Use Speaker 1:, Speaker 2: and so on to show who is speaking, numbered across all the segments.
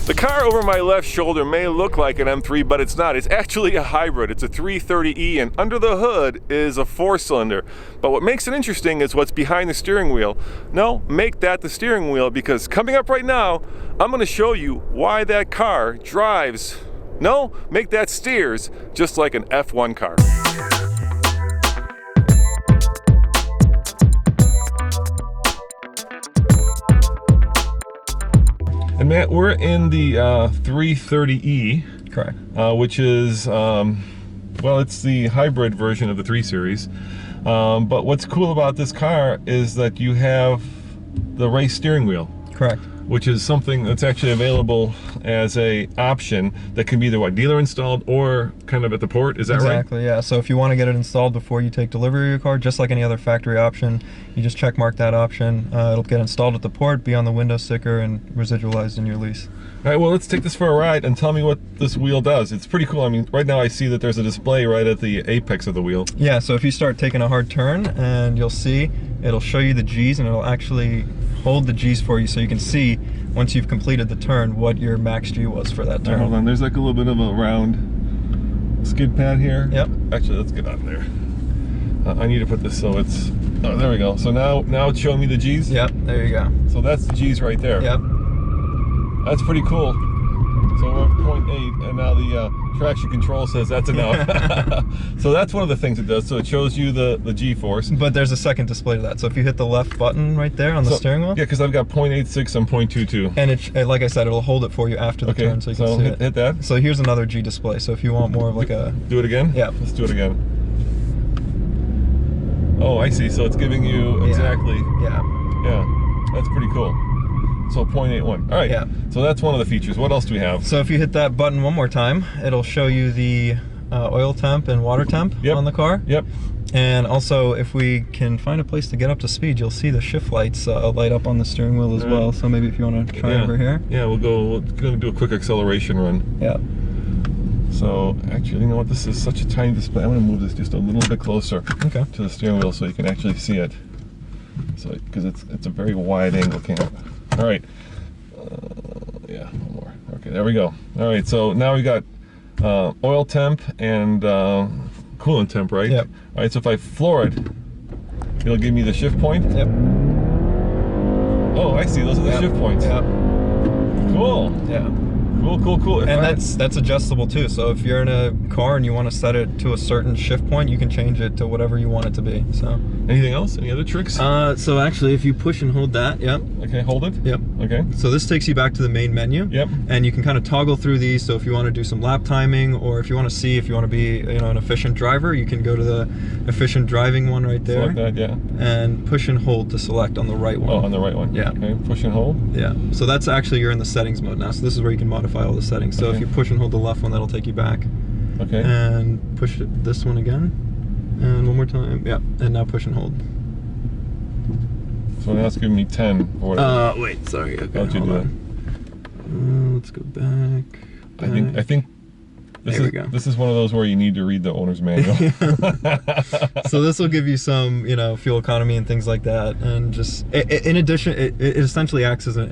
Speaker 1: The car over my left shoulder may look like an M3, but it's not. It's actually a hybrid. It's a 330e, and under the hood is a 4-cylinder. But what makes it interesting is what's behind the steering wheel. No, make that the steering wheel, because coming up right now, I'm going to show you why that car drives, no, make that steers just like an F1 car. And Matt, we're in the 330e,
Speaker 2: correct?
Speaker 1: Which is, well, it's the hybrid version of the 3 Series. But what's cool about this car is that you have the race steering wheel.
Speaker 2: Correct.
Speaker 1: Which is something that's actually available as a option that can be either dealer installed or kind of at the port. Is that right?
Speaker 2: Exactly, yeah. So if you want to get it installed before you take delivery of your car, just like any other factory option, you just check mark that option. It'll get installed at the port, be on the window sticker, and residualized in your lease.
Speaker 1: All right, well, let's take this for a ride and tell me what this wheel does. It's pretty cool. I mean, right now I see that there's a display right at the apex of the wheel.
Speaker 2: Yeah, so if you start taking a hard turn, and you'll see, it'll show you the G's, and it'll actually hold the G's for you so you can see, once you've completed the turn, what your max G was for that turn.
Speaker 1: Hold on, there's like a little bit of a round skid pad here.
Speaker 2: Yep. Actually,
Speaker 1: let's get out of there. I need to put this so it's, oh, there we go. So now it's showing me the G's?
Speaker 2: Yep, there you go.
Speaker 1: So that's the G's right there.
Speaker 2: Yep.
Speaker 1: That's pretty cool. So we're at 0.8, and now the traction control says that's enough. So that's one of the things it does. So it shows you the G-force.
Speaker 2: But there's a second display to that. So if you hit the left button right there on the steering wheel.
Speaker 1: Yeah, because I've got 0.86 and 0.22.
Speaker 2: And it, like I said, it'll hold it for you after the turn, so you can see it.
Speaker 1: Hit that.
Speaker 2: So here's another G display. So if you want more of like a...
Speaker 1: Do it again?
Speaker 2: Yeah.
Speaker 1: Let's do it again. Oh, I see. So it's giving you exactly...
Speaker 2: Yeah.
Speaker 1: Yeah. That's pretty cool. So 0.81. All right.
Speaker 2: Yeah.
Speaker 1: So that's one of the features. What else do we have?
Speaker 2: So if you hit that button one more time, it'll show you the oil temp and water temp on the car.
Speaker 1: Yep.
Speaker 2: And also, if we can find a place to get up to speed, you'll see the shift lights light up on the steering wheel as well. So maybe if you want to try over here.
Speaker 1: Yeah, we're going to do a quick acceleration run.
Speaker 2: Yeah.
Speaker 1: So actually, you know what? This is such a tiny display. I'm going to move this just a little bit closer
Speaker 2: to
Speaker 1: the steering wheel so you can actually see it. So because it's a very wide angle camera. All right. Yeah, one more. Okay, there we go. All right, so now we got oil temp and coolant temp, right?
Speaker 2: Yep.
Speaker 1: All right, so if I floor it, it'll give me the shift point.
Speaker 2: Yep.
Speaker 1: Oh, I see. Those are the shift points.
Speaker 2: Yep.
Speaker 1: Cool.
Speaker 2: Yeah.
Speaker 1: Cool.
Speaker 2: And that's adjustable too. So if you're in a car and you want to set it to a certain shift point, you can change it to whatever you want it to be. So.
Speaker 1: Anything else? Any other tricks?
Speaker 2: So actually, if you push and hold that, yep.
Speaker 1: Okay, hold it.
Speaker 2: Yep.
Speaker 1: Okay.
Speaker 2: So this takes you back to the main menu.
Speaker 1: Yep.
Speaker 2: And you can kind of toggle through these. So if you want to do some lap timing, or if you want to see if you want to be, an efficient driver, you can go to the efficient driving one right there.
Speaker 1: Select that, yeah.
Speaker 2: And push and hold to select on the right one.
Speaker 1: Oh, on the right one.
Speaker 2: Yeah.
Speaker 1: Okay. Push and hold.
Speaker 2: Yeah. So that's actually, you're in the settings mode now. So this is where you can modify all the settings. So if you push and hold the left one, that'll take you back.
Speaker 1: Okay.
Speaker 2: And push this one again. And one more time. Yeah. And now push and hold.
Speaker 1: So now it's giving me 10 or whatever.
Speaker 2: Wait, sorry. Okay,
Speaker 1: How'd you do that?
Speaker 2: Let's go back.
Speaker 1: I think this is one of those where you need to read the owner's manual.
Speaker 2: So this will give you some, fuel economy and things like that, and just in addition, it essentially acts as an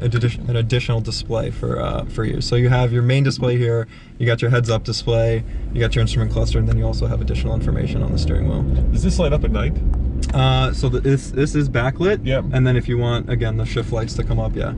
Speaker 2: additional display for you. So you have your main display here, you got your heads-up display, you got your instrument cluster, and then you also have additional information on the steering wheel.
Speaker 1: Does this light up at night?
Speaker 2: So this is backlit.
Speaker 1: Yep.
Speaker 2: And then if you want, again, the shift lights to come up, yeah.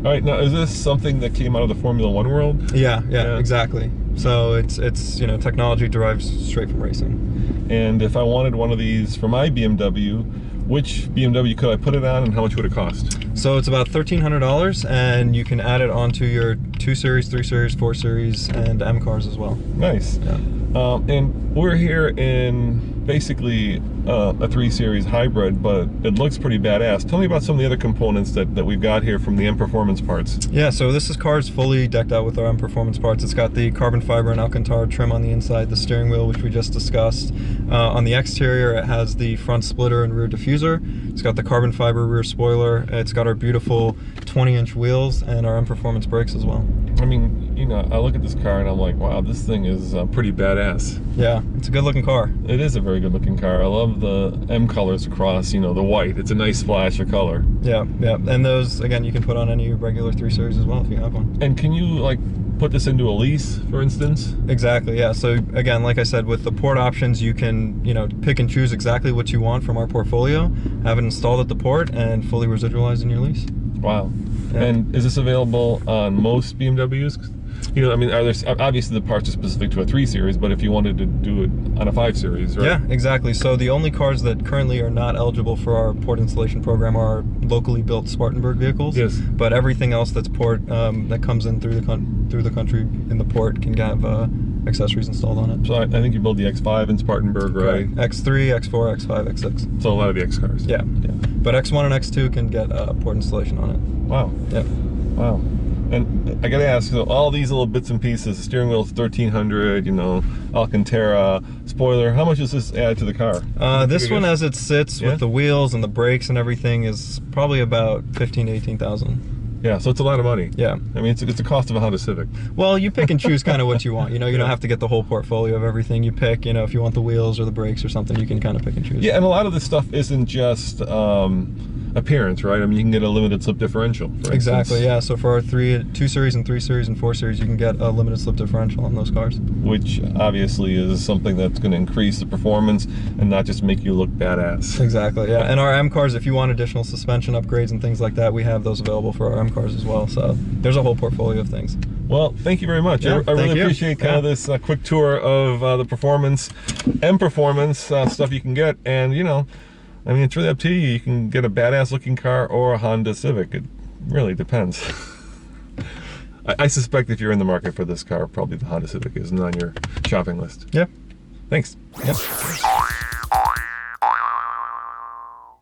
Speaker 1: All right, now is this something that came out of the Formula One world?
Speaker 2: Yeah, exactly. So it's technology derives straight from racing.
Speaker 1: And if I wanted one of these for my BMW, which BMW could I put it on, and how much would it cost?
Speaker 2: So it's about $1,300, and you can add it onto your 2 Series, 3 Series, 4 Series, and M cars as well.
Speaker 1: Nice.
Speaker 2: Yeah.
Speaker 1: And we're here in basically a 3 Series hybrid, but it looks pretty badass. Tell me about some of the other components that we've got here from the M Performance parts.
Speaker 2: Yeah, so this car is fully decked out with our M Performance parts. It's got the carbon fiber and Alcantara trim on the inside, the steering wheel, which we just discussed. On the exterior, it has the front splitter and rear diffuser. It's got the carbon fiber rear spoiler. It's got our beautiful 20-inch wheels and our M Performance brakes as well.
Speaker 1: I mean, you know, I look at this car and I'm like, wow, this thing is pretty badass.
Speaker 2: Yeah, it's a good looking car.
Speaker 1: It is a very good looking car. I love the M colors across, you know, the white. It's a nice splash of color.
Speaker 2: Yeah, yeah. And those, again, you can put on any regular 3 Series as well if you have one.
Speaker 1: And can you, like, put this into a lease, for instance?
Speaker 2: Exactly, yeah. So again, like I said, with the port options, you can, you know, pick and choose exactly what you want from our portfolio, have it installed at the port, and fully residualized in your lease.
Speaker 1: Wow.
Speaker 2: Yeah.
Speaker 1: And is this available on most BMWs? You know, I mean, obviously the parts are specific to a 3 Series, but if you wanted to do it on a 5 Series, right?
Speaker 2: Yeah, exactly. So the only cars that currently are not eligible for our port installation program are locally built Spartanburg vehicles.
Speaker 1: Yes.
Speaker 2: But everything else that's port that comes in through the country in the port can have accessories installed on it.
Speaker 1: So I think you build the X5 in Spartanburg, right?
Speaker 2: X3, X4, X5, X6.
Speaker 1: So a lot of the X cars.
Speaker 2: Yeah. But X1 and X2 can get port installation on it.
Speaker 1: Wow.
Speaker 2: Yeah.
Speaker 1: Wow. And I gotta ask, so all these little bits and pieces, the steering wheel's 1300, you know, Alcantara, spoiler, how much does this add to the car?
Speaker 2: This one, as it sits with the wheels and the brakes and everything, is probably about 15,000 to 18,000.
Speaker 1: Yeah, so it's a lot of money.
Speaker 2: Yeah.
Speaker 1: I mean, it's the cost of a Honda Civic.
Speaker 2: Well, you pick and choose kind of what you want. You know, you don't have to get the whole portfolio of everything. You pick, you know, if you want the wheels or the brakes or something, you can kind of pick and choose.
Speaker 1: Yeah, and a lot of this stuff isn't just appearance, right? I mean, you can get a limited slip differential, for
Speaker 2: Exactly,
Speaker 1: instance,
Speaker 2: yeah. So for our 2 Series and 3 Series and 4 Series, you can get a limited slip differential on those cars.
Speaker 1: which obviously is something that's going to increase the performance and not just make you look badass.
Speaker 2: Exactly, yeah. And our M cars, if you want additional suspension upgrades and things like that, we have those available for our M cars as well. So there's a whole portfolio of things.
Speaker 1: Well, thank you very much.
Speaker 2: Yeah,
Speaker 1: I really
Speaker 2: thank you.
Speaker 1: appreciate kind of this quick tour of the performance, M Performance stuff you can get. And, you know, I mean, it's really up to you. You can get a badass looking car or a Honda Civic. It really depends. I suspect if you're in the market for this car, probably the Honda Civic isn't on your shopping list.
Speaker 2: Yeah.
Speaker 1: Thanks.
Speaker 2: Yeah.